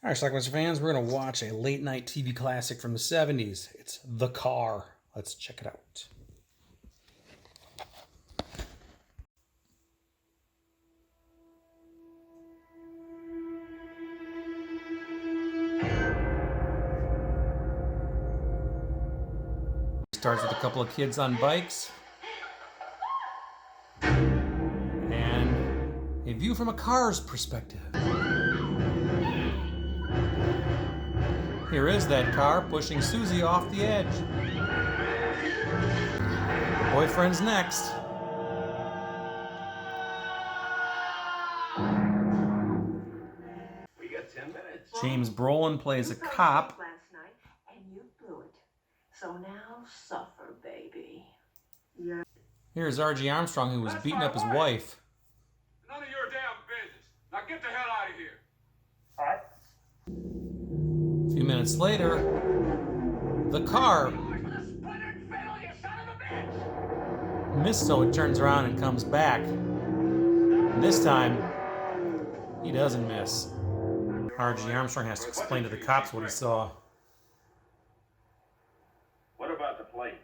All right, Schlockmeister fans, we're going to watch a late night TV classic from the 70s. It's The Car. Let's check it out. It starts with a couple of kids on bikes and a view from a car's perspective. Here is that car pushing Susie off the edge. The boyfriend's next. We got 10 minutes. James Brolin plays a cop. Last night and you blew it. So now suffer, baby. Yeah. Here's R.G. Armstrong, who was beating up his wife. None of your damn business. Now get the hell out of here. All right. A few minutes later, the car missed, so it turns around and comes back. And this time, he doesn't miss. R.G. Armstrong has to explain to the cops what he saw. What about the plane?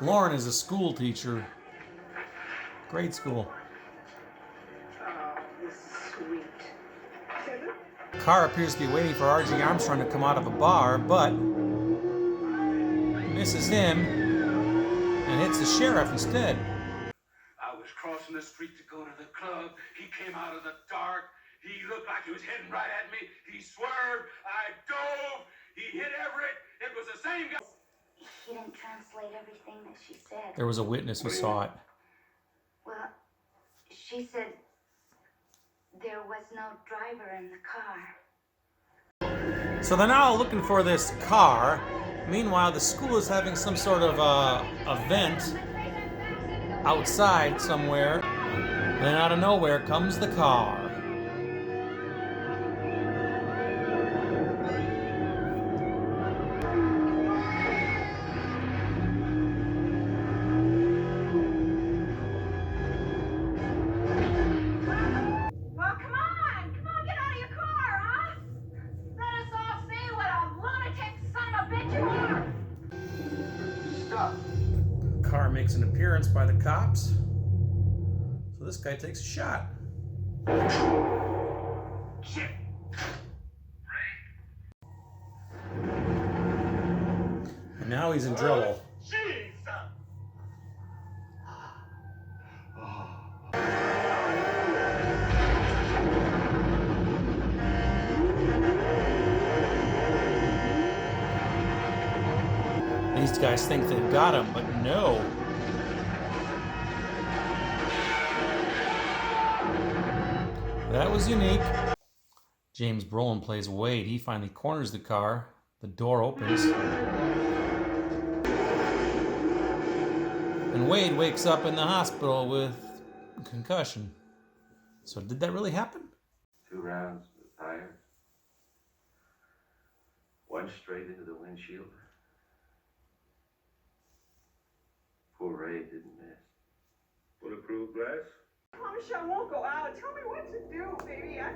Lauren is a school teacher. Grade school. Oh, this is sweet. The car appears to be waiting for R.G. Armstrong to come out of a bar, but misses him and hits the sheriff instead. I was crossing the street to go to the club. He came out of the dark. He looked like he was heading right at me. He swerved. I dove. He hit Everett. It was the same guy. He didn't translate everything that she said. There was a witness who saw it. Well, she said there was no driver in the car. So they're now looking for this car. Meanwhile, the school is having some sort of event outside somewhere. Then out of nowhere comes the car. Well, come on, get out of your car, huh? Let us all see what a lunatic son of a bitch you are. Stop. The car makes an appearance by the cops. So this guy takes a shot. Shit. And now he's in trouble. Jesus. These guys think they've got him, but no. That was unique. James Brolin plays Wade. He finally corners the car. The door opens. And Wade wakes up in the hospital with concussion. So did that really happen? 2 rounds of tires. 1 straight into the windshield. Poor Ray didn't miss. Bulletproof glass? I promise you I won't go out. Tell me what to do, baby. I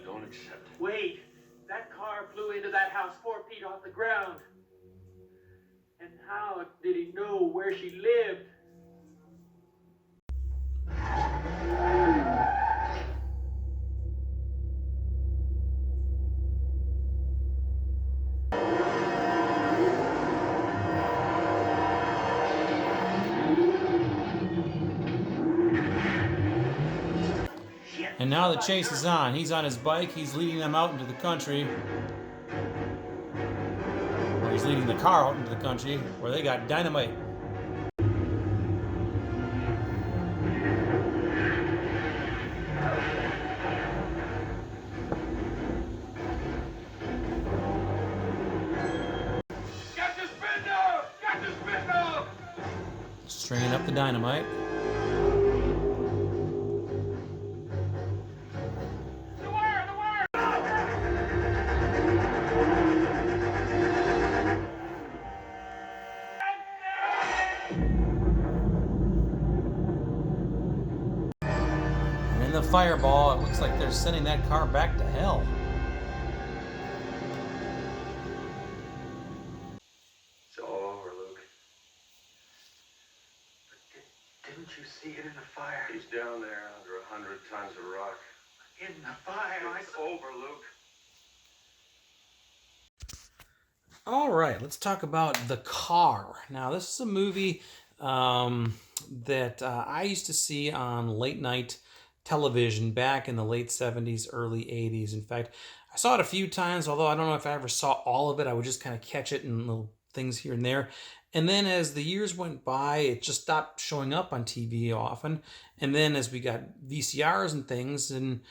don't accept it. Wait, that car flew into that house 4 feet off the ground. And how did he know where she lived? And now the chase is on. He's on his bike. He's leading them out into the country. Or he's leading the car out into the country where they got dynamite. Got the spindle! Got the spindle! Stringing up the dynamite. The wire! The wire! fireball, it looks like they're sending that car back to hell. It's all over, Luke. But didn't you see it in the fire? He's down there under 100 tons of rock. In the fire. It's over, Luke. All right, let's talk about The Car. Now, this is a movie that I used to see on late night television back in the late 70s, early 80s. In fact, I saw it a few times, although I don't know if I ever saw all of it. I would just kind of catch it in little things here and there. And then as the years went by, it just stopped showing up on TV often. And then as we got VCRs and things, and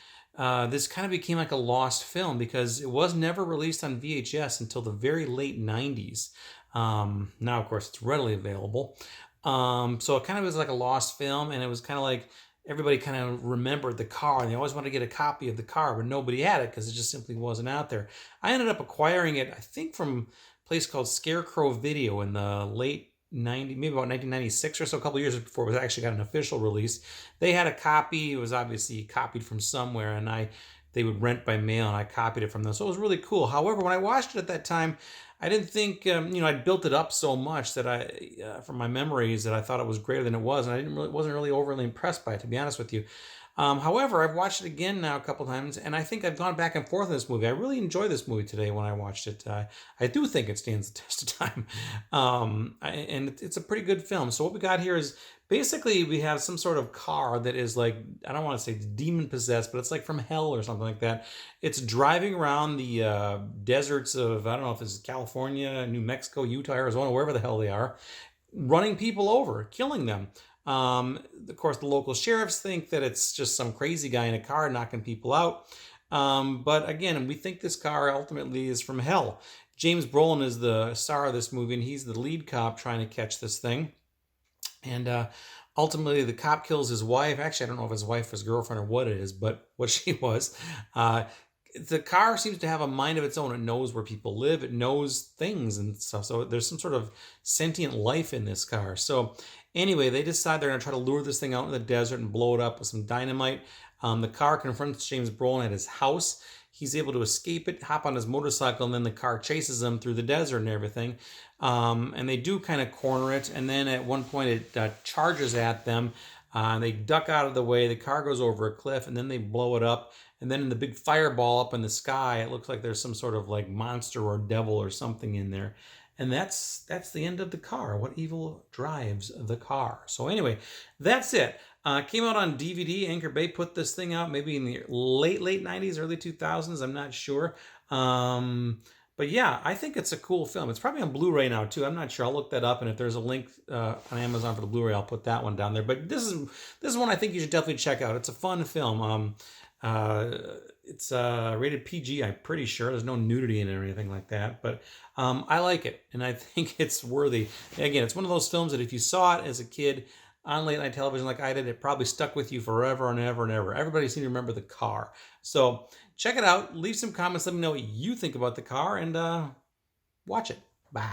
this kind of became like a lost film because it was never released on VHS until the very late 90s. Now, of course, it's readily available. So it kind of was like a lost film, and it was kind of like everybody kind of remembered The Car, and they always wanted to get a copy of The Car, but nobody had it because it just simply wasn't out there. I ended up acquiring it, I think, from a place called Scarecrow Video in the late 90, maybe about 1996 or so, a couple years before it was actually got an official release. They had a copy. It was obviously copied from somewhere, and they would rent by mail, and I copied it from them. So it was really cool. However, when I watched it at that time, I didn't think, I'd built it up so much that from my memories, that I thought it was greater than it was, and I wasn't really overly impressed by it, to be honest with you. However, I've watched it again now a couple times, and I think I've gone back and forth in this movie. I really enjoyed this movie today when I watched it. I do think it stands the test of time, and it's a pretty good film. So what we got here is basically we have some sort of car that is like, I don't want to say demon possessed, but it's like from hell or something like that. It's driving around the deserts of, I don't know if it's California, New Mexico, Utah, Arizona, wherever the hell they are, running people over, killing them. Of course, the local sheriffs think that it's just some crazy guy in a car knocking people out. But again, we think this car ultimately is from hell. James Brolin is the star of this movie, and he's the lead cop trying to catch this thing. And ultimately, the cop kills his wife. Actually, I don't know if his wife, his girlfriend, or what it is, but what she was. The car seems to have a mind of its own. It knows where people live. It knows things and stuff. So there's some sort of sentient life in this car. So anyway, they decide they're going to try to lure this thing out in the desert and blow it up with some dynamite. The car confronts James Brolin at his house. He's able to escape it, hop on his motorcycle, and then the car chases him through the desert and everything. And they do kind of corner it. And then at one point it charges at them. They duck out of the way. The car goes over a cliff, and then they blow it up. And then in the big fireball up in the sky, it looks like there's some sort of like monster or devil or something in there. And that's the end of The Car. What evil drives the car? So anyway, that's it. Came out on DVD. Anchor Bay put this thing out maybe in the late 90s, early 2000s. I'm not sure. But yeah, I think it's a cool film. It's probably on Blu-ray now too. I'm not sure. I'll look that up, and if there's a link on Amazon for the Blu-ray, I'll put that one down there. But this is one I think you should definitely check out. It's a fun film. It's rated PG, I'm pretty sure. There's no nudity in it or anything like that. But I like it, and I think it's worthy. Again, it's one of those films that if you saw it as a kid on late night television like I did, it probably stuck with you forever and ever and ever. Everybody seems to remember The Car. So check it out. Leave some comments. Let me know what you think about The Car, and watch it. Bye.